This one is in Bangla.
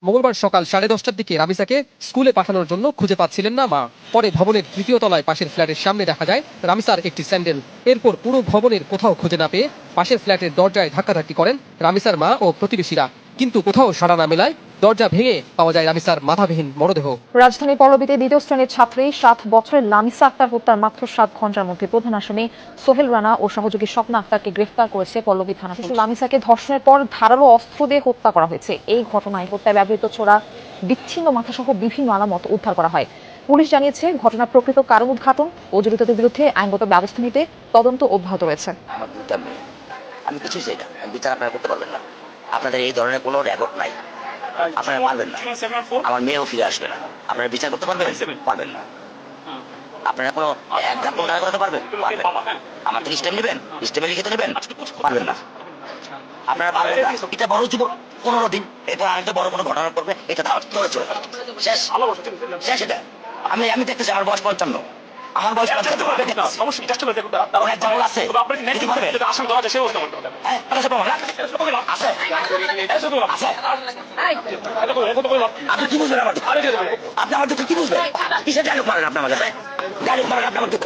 মঙ্গলবার সকাল 10:30টার দিকে রামিসাকে স্কুলে পাঠানোর জন্য খুঁজে পাচ্ছিলেন না মা। পরে ভবনের তৃতীয় তলায় পাশের ফ্ল্যাটের সামনে দেখা যায় রামিসার একটি স্যান্ডেল। এরপর পুরো ভবনের কোথাও খুঁজে না পেয়ে পাশের ফ্ল্যাটের দরজায় ধাক্কাধাক্কি করেন রামিসার মা ও প্রতিবেশীরা, কিন্তু কোথাও সাড়া না মেলায় দরজা ভেঙে পাওয়া যায় রামিসার মাথাবিহীন মরদেহ। রাজধানীর পল্লবীতে দ্বিতীয় শ্রেণীর ছাত্রী 7 বছরের লামিসা আক্তার হত্যার মাত্র 7 ঘন্টার মধ্যে প্রধান আসামি সোহেল রানা ও সহযোগী স্বপ্না আক্তারকে গ্রেফতার করেছে পল্লবী থানা পুলিশ। লামিসাকে ধর্ষণের পর ধারালো অস্ত্র দিয়ে হত্যা করা হয়েছে। এই ঘটনায় হত্যায় ব্যবহৃত ছোড়া, বিচ্ছিন্ন মাথাসহ বিভিন্ন আলামত উদ্ধার করা হয়। পুলিশ জানিয়েছে ঘটনার প্রকৃত কারণ উদ্ঘাটন ও জড়িতদের বিরুদ্ধে আইনগত ব্যবস্থা নিতে তদন্ত অব্যাহত রয়েছে। আমি কিছুই চাই না, বিচার আপনারা করতে পারবেন না। আপনাদের এই ধরনের কোনো রেকর্ড নাই, আপনারা পারবেন না। আমার মেয়েও ফিরে আসবে না, আপনারা বিচার করতে পারবেন পারবেন না। আপনারা কোনো এক্সাম্পল দাঁড় করাতে পারবেন পারবেন। আমার থেকে স্টেপ নেবেন, স্টেপে লিখে নেবেন পারবেন না। আপনারা পারবেন না। এটা বড় যুব 15 দিন, এটা আরেকটা বড় কোনো ঘটনা করবে, এটা ধরে চলে শেষ শেষ। এটা আমি দেখতেছি আমার বয়স 55, আমার বয়স আছে। আপনি কি বুঝবেন? আপনি আমার কি বুঝবেন? কিসের ডায়লগ মারেন? আপনি আমাকে ডায়লগ মারেন, আপনি আমাকে